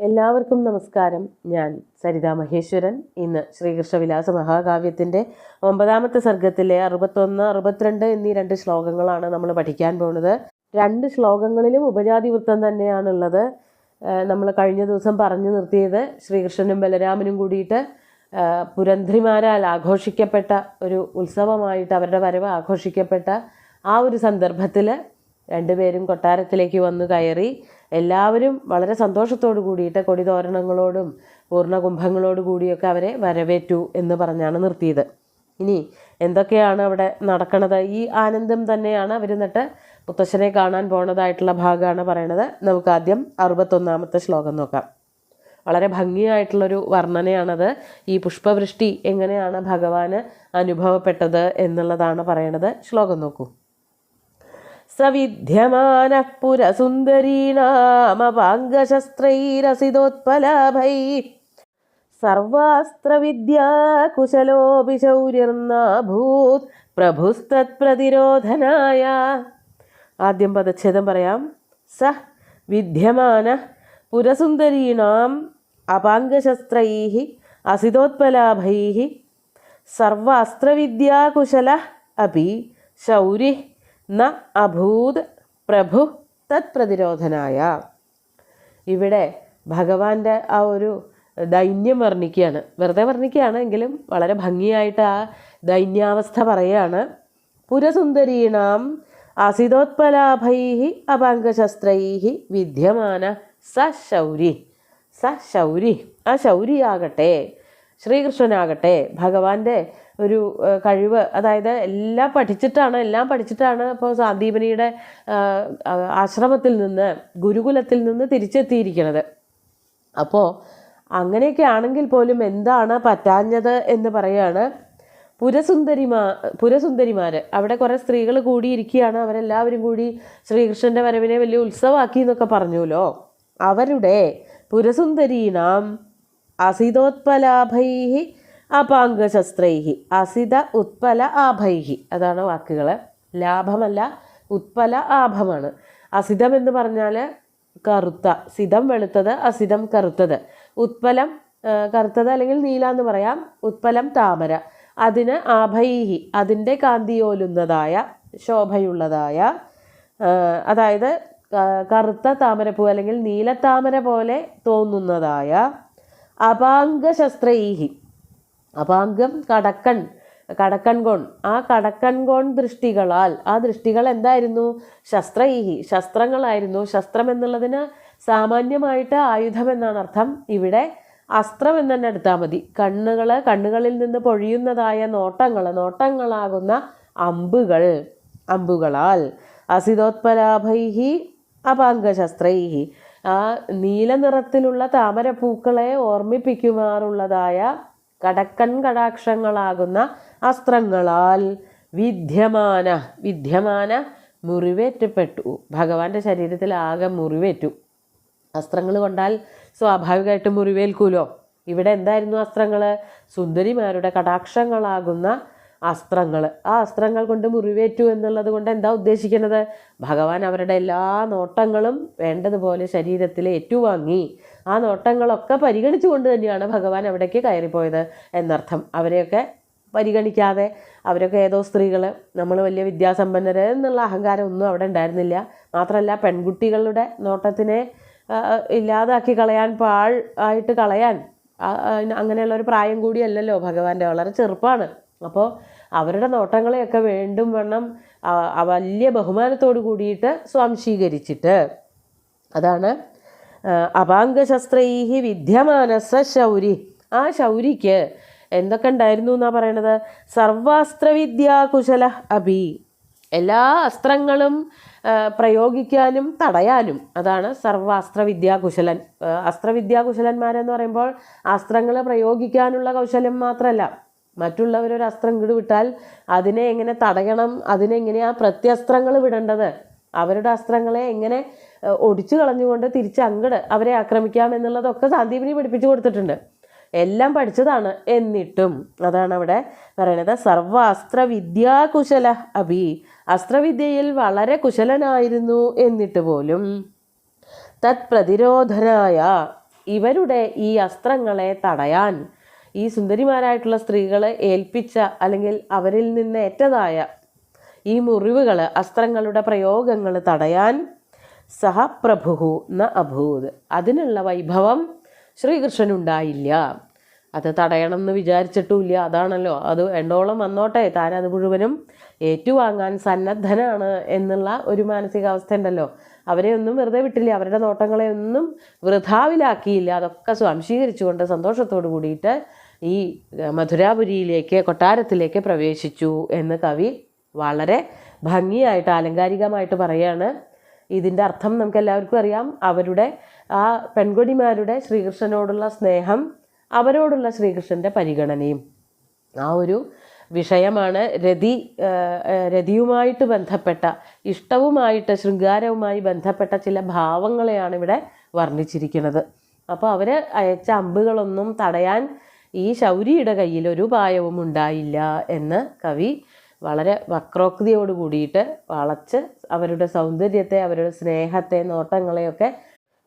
എല്ലാവർക്കും നമസ്കാരം. ഞാൻ സരിതാ മഹേശ്വരൻ. ഇന്ന് ശ്രീകൃഷ്ണവിലാസ മഹാകാവ്യത്തിൻ്റെ 9ാമത്തെ സർഗത്തിലെ 61, 62 എന്നീ 2 ശ്ലോകങ്ങളാണ് നമ്മൾ പഠിക്കാൻ പോകുന്നത്. 2 ശ്ലോകങ്ങളിലും ഉപജാതി വൃത്തം തന്നെയാണുള്ളത്. നമ്മൾ കഴിഞ്ഞ ദിവസം പറഞ്ഞു നിർത്തിയത് ശ്രീകൃഷ്ണനും ബലരാമനും കൂടിയിട്ട് പുരന്ധ്രിമാരാൽ ആഘോഷിക്കപ്പെട്ട ഒരു ഉത്സവമായിട്ട് അവരുടെ വരവ് ആഘോഷിക്കപ്പെട്ട ആ ഒരു സന്ദർഭത്തിൽ രണ്ടുപേരും കൊട്ടാരത്തിലേക്ക് വന്നു കയറി എല്ലാവരും വളരെ സന്തോഷത്തോടു കൂടിയിട്ട് കൊടിതോരണങ്ങളോടും പൂർണ്ണകുംഭങ്ങളോടു കൂടിയൊക്കെ അവരെ വരവേറ്റു എന്ന് പറഞ്ഞാണ് നിർത്തിയത്. ഇനി എന്തൊക്കെയാണ് അവിടെ നടക്കണത്? ഈ ആനന്ദം തന്നെയാണ് അവർ എന്നിട്ട് മുത്തശ്ശനെ കാണാൻ പോണതായിട്ടുള്ള ഭാഗമാണ് പറയണത്. നമുക്ക് ആദ്യം 61ാമത്തെ ശ്ലോകം നോക്കാം. വളരെ ഭംഗിയായിട്ടുള്ളൊരു വർണ്ണനയാണത്. ഈ പുഷ്പവൃഷ്ടി എങ്ങനെയാണ് ഭഗവാന് അനുഭവപ്പെട്ടത് എന്നുള്ളതാണ് പറയണത്. ശ്ലോകം നോക്കൂ. സവിദ്യമാനഃ പുരസുന്ദരീണാമപാംഗശസ്ത്രൈരസിതോത്പലാഭൈഃ സർവാസ്ത്രവിദ്യാകുശലോപി ശൗര്യർനാഭൂത് പ്രഭുസ്തത്പ്രതിരോധനായ. ആദ്യം പദച്ഛേദം പറയാം. സ വിദ്യമാനഃ പുരസുന്ദരീണാം അപാംഗശസ്ത്രൈഃ അസിതോത്പലാഭൈഃ സർവാസ്ത്രവിദ്യാകുശലഃ അപി ശൗര്യഃ ന അഭൂത് പ്രഭു തത് പ്രതിരോധനായ. ഇവിടെ ഭഗവാന്റെ ആ ഒരു ദൈന്യം വർണ്ണിക്കുകയാണ്. വെറുതെ വർണ്ണിക്കുകയാണ് എങ്കിലും വളരെ ഭംഗിയായിട്ട് ആ ദൈന്യാവസ്ഥ പറയുകയാണ്. പുരസുന്ദരീണാം അസിതോത്പലാഭൈഃ അപാംഗശസ്ത്രൈഃ വിദ്യമാന സ ശൗരി. സ ശൗരി, ആ ശൗരിയാകട്ടെ, ശ്രീകൃഷ്ണനാകട്ടെ, ഭഗവാന്റെ ഒരു കഴിവ്, അതായത് എല്ലാം പഠിച്ചിട്ടാണ് ഇപ്പോൾ സാന്ദീപനിയുടെ ആശ്രമത്തിൽ നിന്ന്, ഗുരുകുലത്തിൽ നിന്ന് തിരിച്ചെത്തിയിരിക്കുന്നത്. അപ്പോൾ അങ്ങനെയൊക്കെ ആണെങ്കിൽ പോലും എന്താണ് പറ്റാഞ്ഞത് എന്ന് പറയുകയാണ്. പുരസുന്ദരിമാർ, അവിടെ കുറേ സ്ത്രീകൾ കൂടിയിരിക്കുകയാണ്. അവരെല്ലാവരും കൂടി ശ്രീകൃഷ്ണൻ്റെ വരവിനെ വലിയ ഉത്സവമാക്കി എന്നൊക്കെ പറഞ്ഞുല്ലോ. അവരുടെ പുരസുന്ദരീണാം അസിതോത്പലാഭൈഃ അപാംഗശസ്ത്രൈഃ. അസിത ഉത്പല ആഭൈഃ, അതാണ് വാക്കുകൾ. ലാഭമല്ല, ഉത്പല ആഭമാണ്. അസിതം എന്ന് പറഞ്ഞാൽ കറുത്ത, സിതം വെളുത്തത്, അസിതം കറുത്തത്. ഉത്പലം കറുത്തത് അല്ലെങ്കിൽ നീല എന്ന് പറയാം. ഉത്പലം താമര. അതിന് ആഭൈഃ, അതിൻ്റെ കാന്തിയോലുന്നതായ, ശോഭയുള്ളതായ, അതായത് കറുത്ത താമരപ്പൂ അല്ലെങ്കിൽ നീലത്താമര പോലെ തോന്നുന്നതായ അപാംഗശസ്ത്രൈഃ. അപാംഗം കടക്കൺകോൺ. ആ കടക്കൺകോൺ ദൃഷ്ടികളാൽ, ആ ദൃഷ്ടികൾ എന്തായിരുന്നു? ശസ്ത്രൈഃ, ശസ്ത്രങ്ങളായിരുന്നു. ശസ്ത്രം എന്നുള്ളതിന് സാമാന്യമായിട്ട് ആയുധം എന്നാണ് അർത്ഥം. ഇവിടെ അസ്ത്രം എന്ന് തന്നെ എടുത്താൽ മതി. കണ്ണുകളിൽ നിന്ന് പൊഴിയുന്നതായ നോട്ടങ്ങളാകുന്ന അമ്പുകളാൽ അസിതോത്പലാഭൈഃ അപാംഗശസ്ത്രൈഃ, ആ നീല നിറത്തിലുള്ള താമരപ്പൂക്കളെ ഓർമ്മിപ്പിക്കുമാറുള്ളതായ കടാക്ഷങ്ങളാകുന്ന അസ്ത്രങ്ങളാൽ വിദ്യമാന മുറിവേറ്റപ്പെട്ടു. ഭഗവാന്റെ ശരീരത്തിൽ ആകെ മുറിവേറ്റു. അസ്ത്രങ്ങൾ കൊണ്ടാൽ സ്വാഭാവികമായിട്ട് മുറിവേൽക്കൂലോ. ഇവിടെ എന്തായിരുന്നു അസ്ത്രങ്ങൾ? സുന്ദരിമാരുടെ കടാക്ഷങ്ങളാകുന്ന അസ്ത്രങ്ങൾ. ആ അസ്ത്രങ്ങൾ കൊണ്ട് മുറിവേറ്റു എന്നുള്ളത് കൊണ്ട് എന്താ ഉദ്ദേശിക്കുന്നത്? ഭഗവാൻ അവരുടെ എല്ലാ നോട്ടങ്ങളും വേണ്ടതുപോലെ ശരീരത്തിൽ ഏറ്റുവാങ്ങി. ആ നോട്ടങ്ങളൊക്കെ പരിഗണിച്ചുകൊണ്ട് തന്നെയാണ് ഭഗവാൻ അവിടേക്ക് കയറിപ്പോയത് എന്നർത്ഥം. അവരെയൊക്കെ പരിഗണിക്കാതെ, അവരൊക്കെ ഏതോ സ്ത്രീകൾ, നമ്മൾ വലിയ വിദ്യാസമ്പന്നർ എന്നുള്ള അഹങ്കാരം ഒന്നും അവിടെ ഉണ്ടായിരുന്നില്ല. മാത്രമല്ല, പെൺകുട്ടികളുടെ നോട്ടത്തിനെ ഇല്ലാതാക്കി കളയാൻ, അങ്ങനെയുള്ളൊരു പ്രായം കൂടിയല്ലല്ലോ ഭഗവാന്റെ, വളരെ ചെറുപ്പമാണ്. അപ്പോൾ അവരുടെ നോട്ടങ്ങളെയൊക്കെ വേണ്ടും വണ്ണം വലിയ ബഹുമാനത്തോടു കൂടിയിട്ട് സ്വാംശീകരിച്ചിട്ട്, അതാണ് അപാംഗശസ്ത്രൈഃ വിദ്യമാനസ ശൗരി. ആ ശൗരിക്ക് എന്തൊക്കെ ഉണ്ടായിരുന്നു എന്നാണ് പറയണത്? സർവാസ്ത്രവിദ്യാകുശല അഭി, എല്ലാ അസ്ത്രങ്ങളും പ്രയോഗിക്കാനും തടയാനും, അതാണ് സർവാസ്ത്രവിദ്യാകുശലൻ. അസ്ത്രവിദ്യാകുശലന്മാരെന്ന് പറയുമ്പോൾ അസ്ത്രങ്ങൾ പ്രയോഗിക്കാനുള്ള കൗശലം മാത്രമല്ല, മറ്റുള്ളവരൊരു അസ്ത്രം ഇങ്ങോട്ട് വിട്ടാൽ അതിനെ എങ്ങനെ തടയണം, അതിനെങ്ങനെയാണ് പ്രത്യസ്ത്രങ്ങൾ വിടേണ്ടത്, അവരുടെ അസ്ത്രങ്ങളെ എങ്ങനെ ഒടിച്ചു കളഞ്ഞുകൊണ്ട് തിരിച്ച് അങ്ങട് അവരെ ആക്രമിക്കാം എന്നുള്ളതൊക്കെ സാന്ദീപനി പഠിപ്പിച്ചു കൊടുത്തിട്ടുണ്ട്. എല്ലാം പഠിച്ചതാണ്. എന്നിട്ടും അതാണ് അവിടെ പറയണത്. സർവാസ്ത്രവിദ്യാകുശല അഭി, അസ്ത്രവിദ്യയിൽ വളരെ കുശലനായിരുന്നു. എന്നിട്ട് പോലും തത് പ്രതിരോധനായ, ഇവരുടെ ഈ അസ്ത്രങ്ങളെ തടയാൻ, ഈ സുന്ദരിമാരായിട്ടുള്ള സ്ത്രീകളെ ഏൽപ്പിച്ച അല്ലെങ്കിൽ അവരിൽ നിന്ന് ഏറ്റതായ ഈ മുറിവുകൾ, അസ്ത്രങ്ങളുടെ പ്രയോഗങ്ങൾ തടയാൻ സഹപ്രഭു ന അഭൂത്, അതിനുള്ള വൈഭവം ശ്രീകൃഷ്ണനുണ്ടായില്ല. അത് തടയണം എന്ന് വിചാരിച്ചിട്ടുമില്ല. അതാണല്ലോ, അത് എണ്ടോളം വന്നോട്ടെ, താൻ അത് മുഴുവനും ഏറ്റുവാങ്ങാൻ സന്നദ്ധനാണ് എന്നുള്ള ഒരു മാനസികാവസ്ഥ ഉണ്ടല്ലോ. അവരെ ഒന്നും വെറുതെ വിട്ടില്ല, അവരുടെ നോട്ടങ്ങളെ ഒന്നും വൃഥാവിലാക്കിയില്ല. അതൊക്കെ സ്വാംശീകരിച്ചുകൊണ്ട് സന്തോഷത്തോടു കൂടിയിട്ട് ഈ മധുരാപുരിയിലേക്ക്, കൊട്ടാരത്തിലേക്ക് പ്രവേശിച്ചു എന്ന് കവി വളരെ ഭംഗിയായിട്ട് ആലങ്കാരികമായിട്ട് പറയാണ്. ഇതിൻ്റെ അർത്ഥം നമുക്ക് എല്ലാവർക്കും അറിയാം. അവരുടെ ആ പെൺകൊടിമാരുടെ ശ്രീകൃഷ്ണനോടുള്ള സ്നേഹം, അവരോടുള്ള ശ്രീകൃഷ്ണൻ്റെ പരിഗണനയും, ആ ഒരു വിഷയമാണ് രതിയുമായിട്ട് ബന്ധപ്പെട്ട, ഇഷ്ടവുമായിട്ട് ശൃംഗാരവുമായി ബന്ധപ്പെട്ട ചില ഭാവങ്ങളെയാണ് ഇവിടെ വർണ്ണിച്ചിരിക്കുന്നത്. അപ്പോൾ അവർ അയച്ച അമ്പുകളൊന്നും തടയാൻ ഈ ശൗരിയുടെ കയ്യിൽ ഒരു ഉപായവും ഉണ്ടായില്ല എന്ന് കവി വളരെ വക്രോക്തിയോട് കൂടിയിട്ട് വളച്ച് അവരുടെ സൗന്ദര്യത്തെ, അവരുടെ സ്നേഹത്തെ, നോട്ടങ്ങളെയൊക്കെ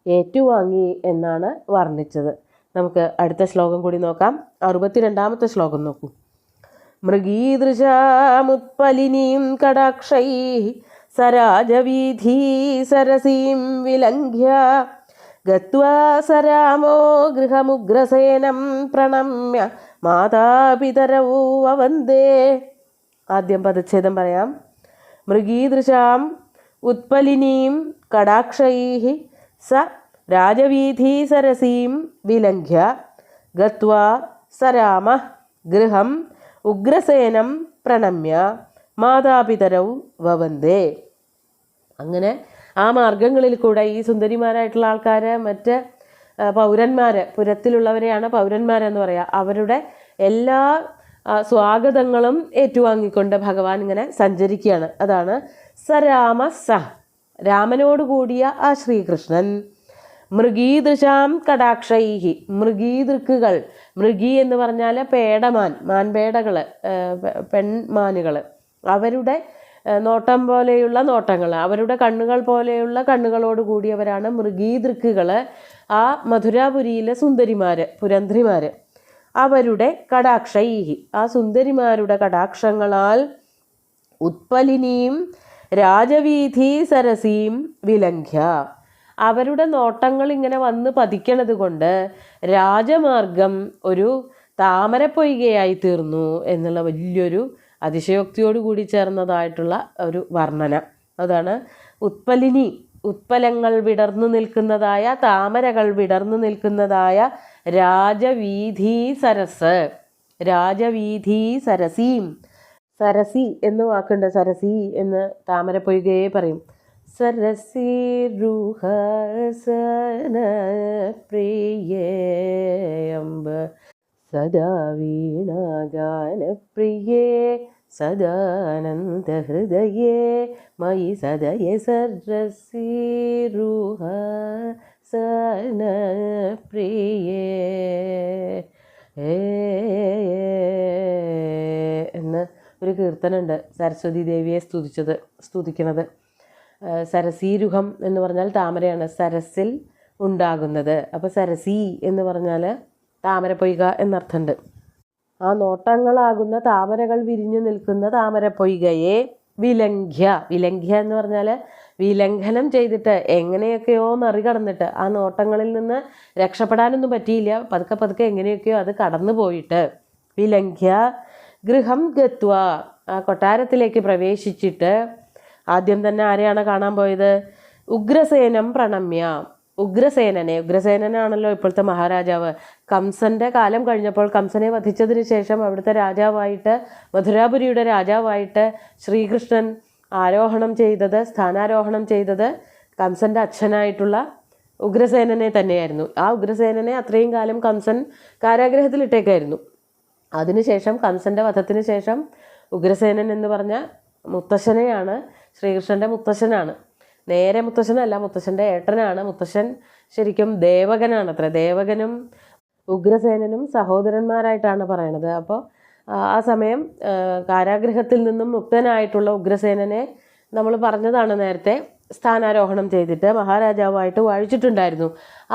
ഏറ്റുവാങ്ങി എന്നാണ് വർണ്ണിച്ചത്. നമുക്ക് അടുത്ത ശ്ലോകം കൂടി നോക്കാം. 62ാമത്തെ ശ്ലോകം നോക്കൂ. മൃഗീദൃശാമുത്പലിനീം കടാക്ഷൈ സരാജവീധീ സരസീം വിലംഘ്യ ഗത്വാ സരാമോ ഗൃഹമുഗ്രസേനം പ്രണമ്യ മാതാപിതരൗ വവന്ദേ. ആദ്യം പദച്ഛേദം പറയാം. മൃഗീദൃശാം ഉത്പലിനീം കടാക്ഷൈ സ രാജവീധീ സരസീം വിലംഘ്യ ഗത്വാ സരാമ ഗൃഹം ഉഗ്രസേനം പ്രണമ്യ മാതാപിതരൗ വവന്ദേ. അങ്ങനെ ആ മാർഗങ്ങളിൽ കൂടെ ഈ സുന്ദരിമാരായിട്ടുള്ള ആൾക്കാർ, മറ്റ് പൗരന്മാർ, പുരത്തിലുള്ളവരെയാണ് പൗരന്മാരെന്ന് പറയുക, അവരുടെ എല്ലാ സ്വാഗതങ്ങളും ഏറ്റുവാങ്ങിക്കൊണ്ട് ഭഗവാൻ ഇങ്ങനെ സഞ്ചരിക്കുകയാണ്. അതാണ് സരാമ സ, രാമനോട് കൂടിയ ആ ശ്രീകൃഷ്ണൻ. മൃഗീദൃശാം കടാക്ഷൈഹി, മൃഗീദൃക്കുകൾ, മൃഗി എന്ന് പറഞ്ഞാൽ പേടമാൻ, മാൻപേടകൾ, പെൺമാനുകൾ, അവരുടെ നോട്ടം പോലെയുള്ള നോട്ടങ്ങൾ, അവരുടെ കണ്ണുകൾ പോലെയുള്ള കണ്ണുകളോട് കൂടിയവരാണ് മൃഗീദൃക്കുകൾ. ആ മധുരാപുരിയിലെ സുന്ദരിമാർ, പുരന്ധ്രിമാർ, അവരുടെ കടാക്ഷൈഹി, ആ സുന്ദരിമാരുടെ കടാക്ഷങ്ങളാൽ ഉത്പലിനീം രാജവീഥി സരസീം വിലംഘ്യ, അവരുടെ നോട്ടങ്ങൾ ഇങ്ങനെ വന്ന് പതിക്കണത് കൊണ്ട് രാജമാർഗം ഒരു താമരപ്പൊയ്കയായി തീർന്നു എന്നുള്ള വലിയൊരു അതിശയോക്തിയോടുകൂടി ചേർന്നതായിട്ടുള്ള ഒരു വർണ്ണന. അതാണ് ഉത്പലിനി, ഉത്പലങ്ങൾ വിടർന്നു നിൽക്കുന്നതായ, താമരകൾ വിടർന്നു നിൽക്കുന്നതായ രാജവീഥി സരസ്, രാജവീഥി സരസീം. സരസി എന്ന് വാക്കുണ്ട്, സരസി എന്ന് താമരപ്പൊയ്കയെ പറയും. സരസീരുഹസന പ്രിയേ അംബ സദാ വീണാഗാനപ്രിയേ സദാനന്ദഹൃദയേ മയി സദയ സരസീരുഹസന പ്രിയേ എന്ന് ഒരു കീർത്തനുണ്ട്, സരസ്വതി ദേവിയെ സ്തുതിക്കുന്നത്. സരസീരുഹം എന്ന് പറഞ്ഞാൽ താമരയാണ്, സരസിൽ ഉണ്ടാകുന്നത്. അപ്പോൾ സരസി എന്ന് പറഞ്ഞാൽ താമരപ്പൊയ്ക എന്നർത്ഥമുണ്ട്. ആ നോട്ടങ്ങളാകുന്ന താമരകൾ വിരിഞ്ഞു നിൽക്കുന്ന താമരപ്പൊയ്കയെ വിലംഘ്യ, വിലംഘ്യ എന്ന് പറഞ്ഞാൽ വിലംഘനം ചെയ്തിട്ട്, എങ്ങനെയൊക്കെയോ മറികടന്നിട്ട്, ആ നോട്ടങ്ങളിൽ നിന്ന് രക്ഷപ്പെടാനൊന്നും പറ്റിയില്ല, പതുക്കെ പതുക്കെ എങ്ങനെയൊക്കെയോ അത് കടന്നു പോയിട്ട്, വിലംഘ്യ ഗൃഹം ഗത്വ, ആ കൊട്ടാരത്തിലേക്ക് പ്രവേശിച്ചിട്ട് ആദ്യം തന്നെ ആരെയാണ് കാണാൻ പോയത്? ഉഗ്രസേനം പ്രണമ്യ, ഉഗ്രസേനനെ. ഉഗ്രസേനനാണല്ലോ ഇപ്പോഴത്തെ മഹാരാജാവ്. കംസൻ്റെ കാലം കഴിഞ്ഞപ്പോൾ കംസനെ വധിച്ചതിന് ശേഷം അവിടുത്തെ രാജാവായിട്ട്, മധുരാപുരിയുടെ രാജാവായിട്ട് ശ്രീകൃഷ്ണൻ സ്ഥാനാരോഹണം ചെയ്തത് കംസൻ്റെ അച്ഛനായിട്ടുള്ള ഉഗ്രസേനനെ തന്നെയായിരുന്നു. ആ ഉഗ്രസേനനെ അത്രയും കാലം കംസൻ കാരാഗ്രഹത്തിലിട്ടേക്കായിരുന്നു. അതിനുശേഷം കംസൻ്റെ വധത്തിന് ശേഷം ഉഗ്രസേനൻ എന്ന് പറഞ്ഞ മുത്തശ്ശനെയാണ്, ശ്രീകൃഷ്ണൻ്റെ മുത്തശ്ശനാണ്. നേരെ മുത്തശ്ശനല്ല, മുത്തശ്ശൻ്റെ ഏട്ടനാണ്. മുത്തശ്ശൻ ശരിക്കും ദേവകനാണ് അത്ര. ദേവകനും ഉഗ്രസേനനും സഹോദരന്മാരായിട്ടാണ് പറയണത്. അപ്പോൾ ആ സമയം കാരാഗൃഹത്തിൽ നിന്നും മുക്തനായിട്ടുള്ള ഉഗ്രസേനനെ നമ്മൾ പറഞ്ഞതാണ് നേരത്തെ, സ്ഥാനാരോഹണം ചെയ്തിട്ട് മഹാരാജാവായിട്ട് വാഴിച്ചിട്ടുണ്ടായിരുന്നു.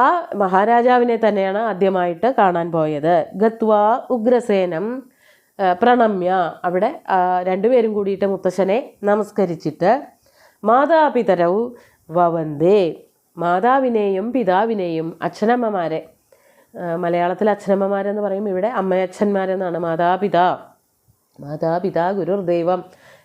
ആ മഹാരാജാവിനെ തന്നെയാണ് ആദ്യമായിട്ട് കാണാൻ പോയത്. ഗത്വാ ഉഗ്രസേനം പ്രണമ്യ, അവിടെ രണ്ടുപേരും കൂടിയിട്ട് മുത്തശ്ശനെ നമസ്കരിച്ചിട്ട് മാതാപിതരൗ വവന്ദേ, മാതാവിനെയും പിതാവിനെയും അച്ഛനമ്മമാരെ, മലയാളത്തിൽ അച്ഛനമ്മമാരെന്ന് പറയും, ഇവിടെ അമ്മയച്ഛന്മാരെന്നാണ്. മാതാപിതാ ഗുരുർ ദൈവം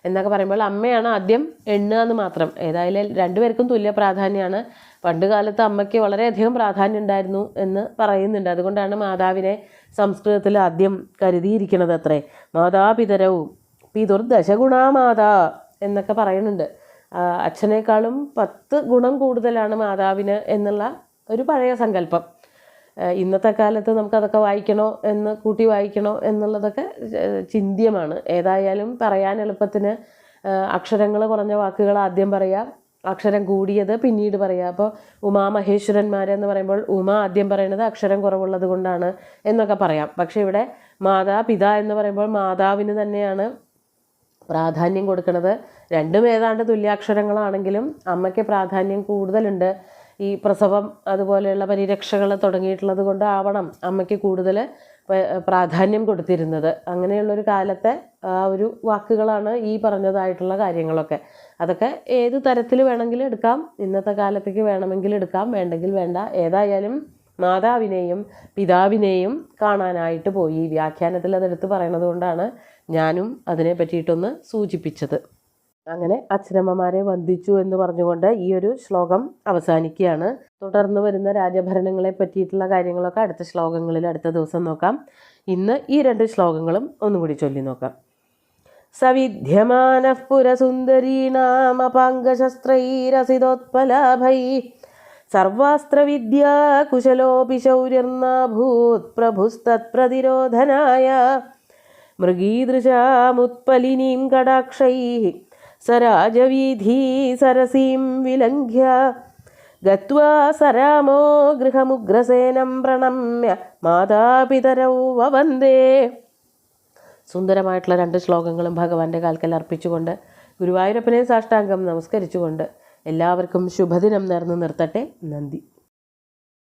എന്നൊക്കെ പറയുമ്പോൾ അമ്മയാണ് ആദ്യം എണ്ണുക എന്ന് മാത്രം. ഏതായാലും രണ്ടുപേർക്കും തുല്യ പ്രാധാന്യമാണ്. പണ്ട് കാലത്ത് അമ്മയ്ക്ക് വളരെയധികം പ്രാധാന്യം ഉണ്ടായിരുന്നു എന്ന് പറയുന്നുണ്ട്. അതുകൊണ്ടാണ് മാതാവിനെ സംസ്കൃതത്തിൽ ആദ്യം കരുതിയിരിക്കുന്നത് അത്രേ. മാതാപിതരവും പിതുർ ദശഗുണാ മാതാ എന്നൊക്കെ പറയുന്നുണ്ട്. അച്ഛനേക്കാളും 10 ഗുണം കൂടുതലാണ് മാതാവിന് എന്നുള്ള ഒരു പഴയ സങ്കല്പം. ഇന്നത്തെ കാലത്ത് നമുക്കതൊക്കെ വായിക്കണോ എന്ന് കൂട്ടി വായിക്കണോ എന്നുള്ളതൊക്കെ ചിന്ത്യമാണ്. ഏതായാലും പറയാൻ എളുപ്പത്തിന് അക്ഷരങ്ങൾ കുറഞ്ഞ വാക്കുകൾ ആദ്യം പറയാം, അക്ഷരം കൂടിയത് പിന്നീട് പറയാം. അപ്പോൾ ഉമാമഹേശ്വരന്മാരെന്ന് പറയുമ്പോൾ ഉമ ആദ്യം പറയുന്നത് അക്ഷരം കുറവുള്ളത് കൊണ്ടാണ് എന്നൊക്കെ പറയാം. പക്ഷേ ഇവിടെ മാതാപിത എന്ന് പറയുമ്പോൾ മാതാവിന് തന്നെയാണ് പ്രാധാന്യം കൊടുക്കുന്നത്. രണ്ടും ഏതാണ്ട് തുല്യാക്ഷരങ്ങളാണെങ്കിലും അമ്മയ്ക്ക് പ്രാധാന്യം കൂടുതലുണ്ട്. ഈ പ്രസവം അതുപോലെയുള്ള പരിരക്ഷകൾ തുടങ്ങിയിട്ടുള്ളത് കൊണ്ട് ആവണം അമ്മയ്ക്ക് കൂടുതൽ പ്രാധാന്യം കൊടുത്തിരുന്നത്. അങ്ങനെയുള്ളൊരു കാലത്തെ ഒരു വാക്കുകളാണ് ഈ പറഞ്ഞതായിട്ടുള്ള കാര്യങ്ങളൊക്കെ. അതൊക്കെ ഏത് തരത്തിൽ വേണമെങ്കിലും എടുക്കാം, ഇന്നത്തെ കാലത്തേക്ക് വേണമെങ്കിൽ എടുക്കാം, വേണ്ടെങ്കിൽ വേണ്ട. ഏതായാലും മാതാവിനെയും പിതാവിനെയും കാണാനായിട്ട് പോയി. വ്യാഖ്യാനത്തിൽ അതെടുത്ത് പറയണത് കൊണ്ടാണ് ഞാനും അതിനെ പറ്റിയിട്ടൊന്ന് സൂചിപ്പിച്ചത്. അങ്ങനെ അച്ഛനമ്മമാരെ വന്ദിച്ചു എന്ന് പറഞ്ഞുകൊണ്ട് ഈ ഒരു ശ്ലോകം അവസാനിക്കുകയാണ്. തുടർന്ന് വരുന്ന രാജഭരണങ്ങളെ പറ്റിയിട്ടുള്ള കാര്യങ്ങളൊക്കെ അടുത്ത ശ്ലോകങ്ങളിൽ അടുത്ത ദിവസം നോക്കാം. ഇന്ന് ഈ 2 ശ്ലോകങ്ങളും ഒന്നുകൂടി ചൊല്ലി നോക്കാം. സവിദ്യമാനഃ പുരസുന്ദരീണാമപാംഗശസ്ത്രൈരസിതോത്പലാഭൈ സർവാസ്ത്രവിദ്യാ കുശലോപി ശൗര്യർനാഭൂത് പ്രഭുസ്തത്പ്രതിരോധനായ മൃഗീദൃശാമുത്പലിനീം കടാക്ഷൈഃ സരാജവീധീ സരസീം വിലംഘ്യ ഗത്വാ സരാമോ ഗൃഹമുഗ്രസേനം പ്രണമ്യ മാതാപിതരൗ വവന്ദേ. സുന്ദരമായിട്ടുള്ള 2 ശ്ലോകങ്ങളും ഭഗവാന്റെ കാൽക്കൽ അർപ്പിച്ചുകൊണ്ട് ഗുരുവായൂരപ്പനെ സാഷ്ടാംഗം നമസ്കരിച്ചുകൊണ്ട് എല്ലാവർക്കും ശുഭദിനം നേർന്നു നിർത്തട്ടെ. നന്ദി.